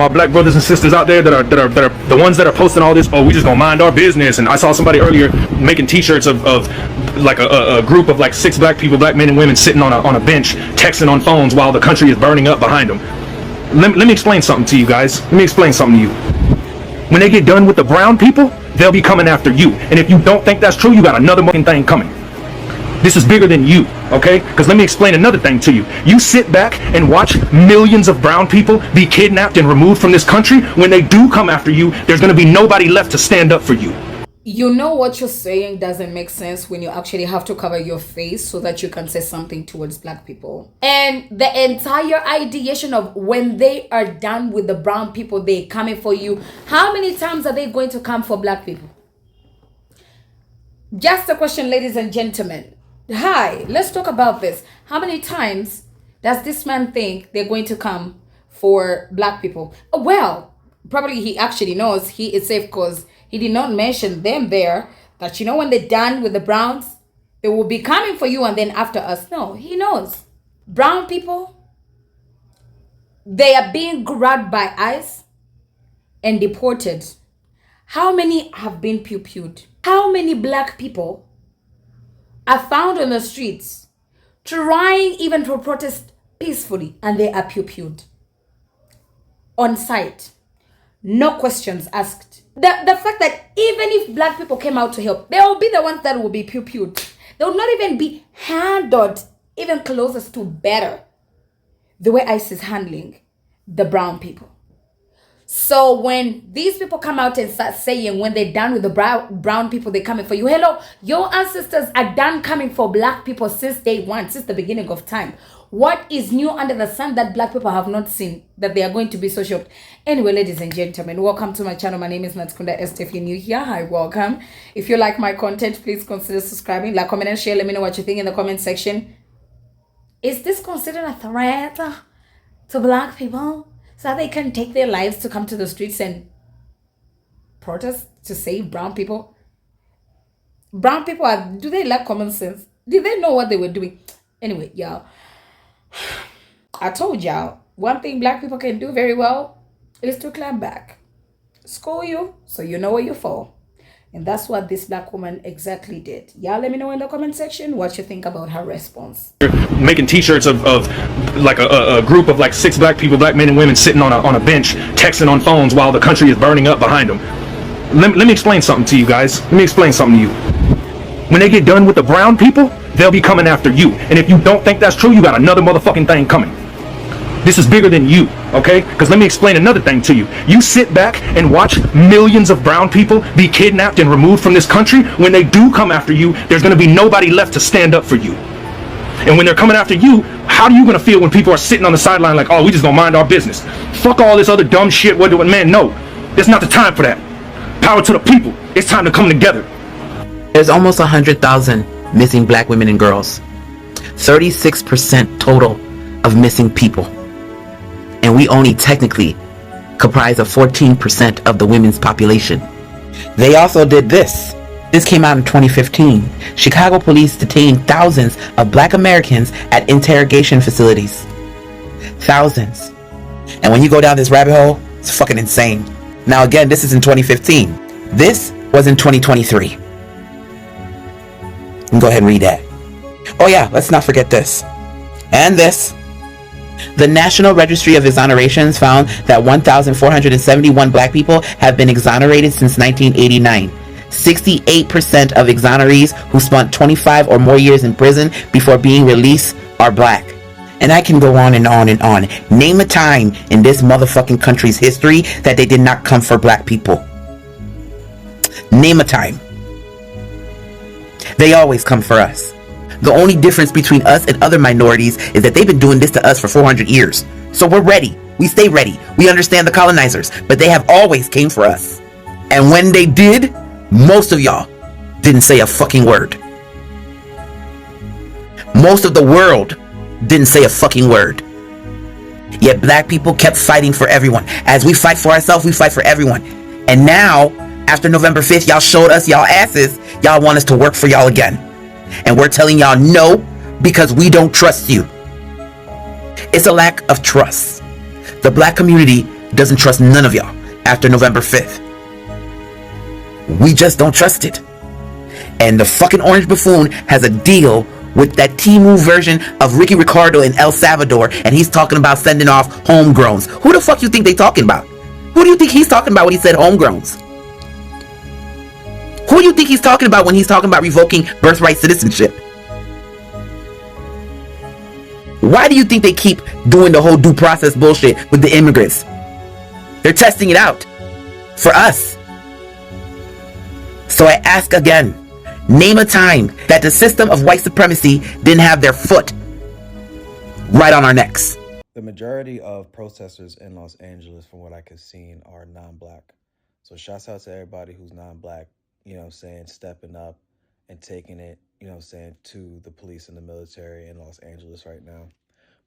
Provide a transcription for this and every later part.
my black brothers and sisters out there that are the ones that are posting all this, oh, we just gonna mind our business. And I saw somebody earlier making t-shirts of like a group of like 6 black people, black men and women, sitting on a bench texting on phones while the country is burning up behind them. Let me explain something to you guys. Let me explain something to you. When they get done with the brown people, they'll be coming after you. And if you don't think that's true, you got another fucking thing coming. This is bigger than you, okay? Because let me explain another thing to you. You sit back and watch millions of brown people be kidnapped and removed from this country. When they do come after you, there's going to be nobody left to stand up for you. You know what you're saying doesn't make sense when you actually have to cover your face so that you can say something towards black people. And the entire ideation of when they are done with the brown people, they're coming for you. How many times are they going to come for black people? Just a question, ladies and gentlemen. Hi, let's talk about this. How many times does this man think they're going to come for black people? Well, probably he actually knows he is safe because he did not mention them there. That, you know, when they're done with the browns, they will be coming for you and then after us. No, he knows. Brown people, they are being grabbed by ICE and deported. How many have been pew-pewed? How many black people are found on the streets trying even to protest peacefully and they are pew-pewed on site? No questions asked. The fact that even if black people came out to help, they will be the ones that will be pew-pewed. They will not even be handled even closest to better the way ICE is handling the brown people. So when these people come out and start saying when they're done with the brown people, they're coming for you. Hello, your ancestors are done coming for black people since day one, since the beginning of time. What is new under the sun that black people have not seen that they are going to be so shocked? Anyway, ladies and gentlemen, welcome to my channel. My name is Natkunda Esther. If you're new here, hi, welcome. If you like my content, please consider subscribing, like, comment, and share. Let me know what you think in the comment section. Is this considered a threat to black people? So that they can take their lives to come to the streets and protest to save brown people? Brown people do they lack common sense? Did they know what they were doing? Anyway, y'all, I told y'all, one thing black people can do very well is to clap back. School you so you know where you fall. And that's what this black woman exactly did. Y'all let me know in the comment section what you think about her response. Making t-shirts of like a group of like 6 black people, black men and women, sitting on a bench texting on phones while the country is burning up behind them. Let me explain something to you guys. Let me explain something to you. When they get done with the brown people, they'll be coming after you. And if you don't think that's true, you got another motherfucking thing coming. This is bigger than you, okay? Because let me explain another thing to you. You sit back and watch millions of brown people be kidnapped and removed from this country. When they do come after you, there's going to be nobody left to stand up for you. And when they're coming after you, how are you going to feel when people are sitting on the sideline like, oh, we just going to mind our business? Fuck all this other dumb shit. What do it, man? No, it's not the time for that. Power to the people. It's time to come together. There's almost 100,000 missing black women and girls. 36% total of missing people. And we only technically comprise of 14% of the women's population. They also did this. This came out in 2015. Chicago police detained thousands of black Americans at interrogation facilities. Thousands. And when you go down this rabbit hole, it's fucking insane. Now again, this is in 2015. This was in 2023. You can go ahead and read that. Oh yeah, let's not forget this. And this. The National Registry of Exonerations found that 1,471 black people have been exonerated since 1989. 68% of exonerees who spent 25 or more years in prison before being released are black. And I can go on and on and on. Name a time in this motherfucking country's history that they did not come for black people. Name a time. They always come for us. The only difference between us and other minorities is that they've been doing this to us for 400 years. So we're ready. We stay ready. We understand the colonizers, but they have always came for us. And when they did, most of y'all didn't say a fucking word. Most of the world didn't say a fucking word. Yet black people kept fighting for everyone. As we fight for ourselves, we fight for everyone. And now, after November 5th, y'all showed us y'all asses. Y'all want us to work for y'all again. And we're telling y'all no, because we don't trust you. It's a lack of trust. The black community doesn't trust none of y'all after November 5th. We just don't trust it. And the fucking orange buffoon has a deal with that Timu version of Ricky Ricardo in El Salvador, and he's talking about sending off homegrowns. Who the fuck you think they talking about? Who do you think he's talking about when he said homegrowns? Who do you think he's talking about when he's talking about revoking birthright citizenship? Why do you think they keep doing the whole due process bullshit with the immigrants? They're testing it out for us. So I ask again, name a time that the system of white supremacy didn't have their foot right on our necks. The majority of protesters in Los Angeles, from what I could see, are non-black. So shouts out to everybody who's non-black, you know what I'm saying, stepping up and taking it, you know what I'm saying, to the police and the military in Los Angeles right now.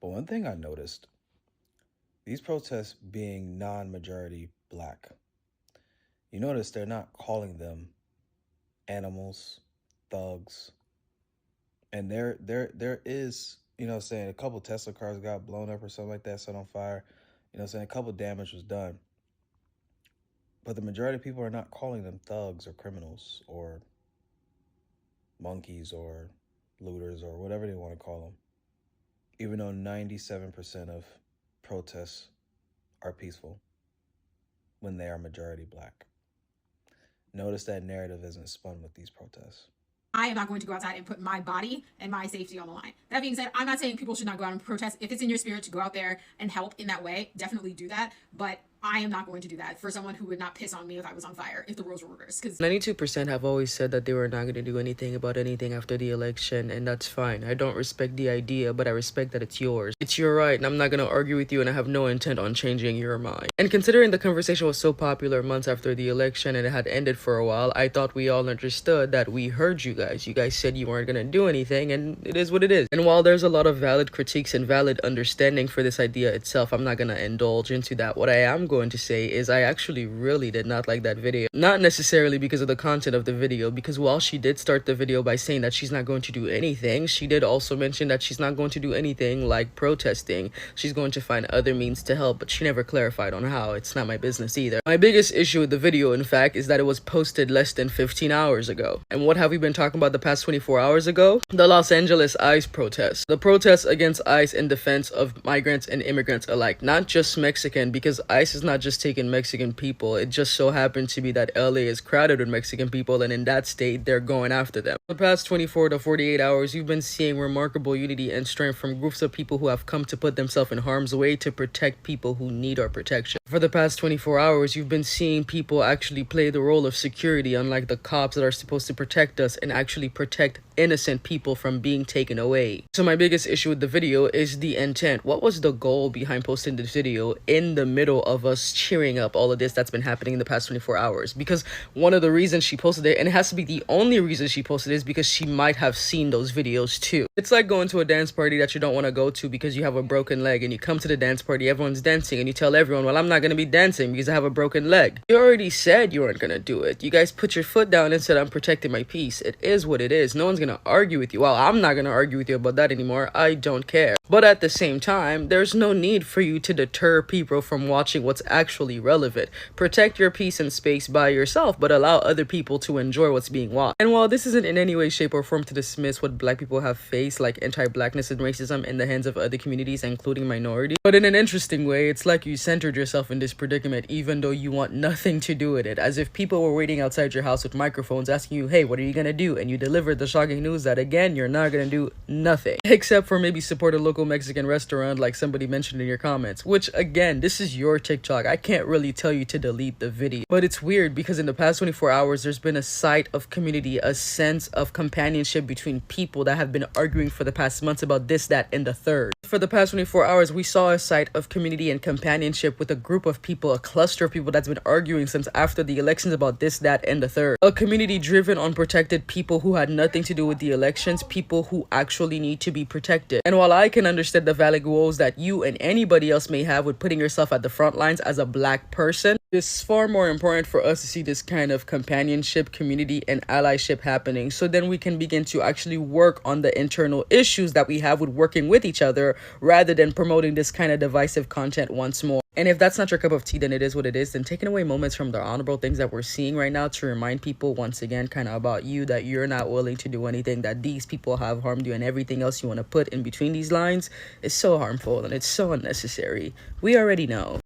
But one thing I noticed, these protests being non-majority black, you notice they're not calling them animals, thugs. And there is, you know what I'm saying, a couple Tesla cars got blown up or something like that, set on fire. You know what I'm saying, a couple damage was done. But the majority of people are not calling them thugs or criminals or monkeys or looters or whatever they want to call them. Even though 97% of protests are peaceful when they are majority black. Notice that narrative isn't spun with these protests. I am not going to go outside and put my body and my safety on the line. That being said, I'm not saying people should not go out and protest. If it's in your spirit to go out there and help in that way, definitely do that. But I am not going to do that for someone who would not piss on me if I was on fire, if the rules were reversed. Because 92% have always said that they were not going to do anything about anything after the election, and that's fine. I don't respect the idea, but I respect that it's yours. It's your right, and I'm not going to argue with you, and I have no intent on changing your mind. And considering the conversation was so popular months after the election and it had ended for a while, I thought we all understood that we heard you guys. You guys said you weren't going to do anything, and it is what it is. And while there's a lot of valid critiques and valid understanding for this idea itself, I'm not going to indulge into that. What I am going to say is I actually really did not like that video. Not necessarily because of the content of the video, because while she did start the video by saying that she's not going to do anything, she did also mention that she's not going to do anything like protesting. She's going to find other means to help, but she never clarified on how. It's not my business either. My biggest issue with the video, in fact, is that it was posted less than 15 hours ago. And what have we been talking about the past 24 hours ago? The Los Angeles ICE protest. The protest against ICE in defense of migrants and immigrants alike. Not just Mexican, because ICE is not just taking Mexican people. It just so happened to be that LA is crowded with Mexican people, and in that state, they're going after them. For the past 24 to 48 hours, you've been seeing remarkable unity and strength from groups of people who have come to put themselves in harm's way to protect people who need our protection. For the past 24 hours, you've been seeing people actually play the role of security, unlike the cops that are supposed to protect us, and actually protect innocent people from being taken away. So my biggest issue with the video is the intent. What was the goal behind posting this video in the middle of us cheering up all of this that's been happening in the past 24 hours? Because one of the reasons she posted it, and it has to be the only reason she posted it, is because she might have seen those videos too. It's like going to a dance party that you don't want to go to because you have a broken leg, and you come to the dance party, everyone's dancing, and you tell everyone, well, I'm not going to be dancing because I have a broken leg. You already said you weren't going to do it. You guys put your foot down and said, I'm protecting my peace. It is what it is. No one's going to argue with you. Well, I'm not going to argue with you about that anymore. I don't care. But at the same time, there's no need for you to deter people from watching what's actually relevant. Protect your peace and space by yourself, but allow other people to enjoy what's being watched. And while this isn't in any way, shape, or form to dismiss what black people have faced, like anti-blackness and racism in the hands of other communities, including minorities, but in an interesting way, it's like you centered yourself in this predicament even though you want nothing to do with it, as if people were waiting outside your house with microphones asking you, hey, what are you gonna do? And you delivered the shocking news that, again, you're not gonna do nothing, except for maybe support a local Mexican restaurant like somebody mentioned in your comments, which, again, this is your TikTok. I can't really tell you to delete the video. But it's weird because in the past 24 hours, there's been a sight of community, a sense of companionship between people that have been arguing for the past months about this, that, and the third. For the past 24 hours, we saw a sight of community and companionship with a group of people, a cluster of people that's been arguing since after the elections about this, that, and the third. A community driven on protected people who had nothing to do with the elections, people who actually need to be protected. And while I can understand the valid goals that you and anybody else may have with putting yourself at the front lines as a black person, It's far more important for us to see this kind of companionship, community, and allyship happening, so then we can begin to actually work on the internal issues that we have with working with each other, rather than promoting this kind of divisive content once more. And if that's not your cup of tea, then it is what it is. Then taking away moments from the honorable things that we're seeing right now to remind people once again kind of about you, that you're not willing to do anything, that these people have harmed you, and everything else you want to put in between these lines is so harmful and it's so unnecessary. We already know.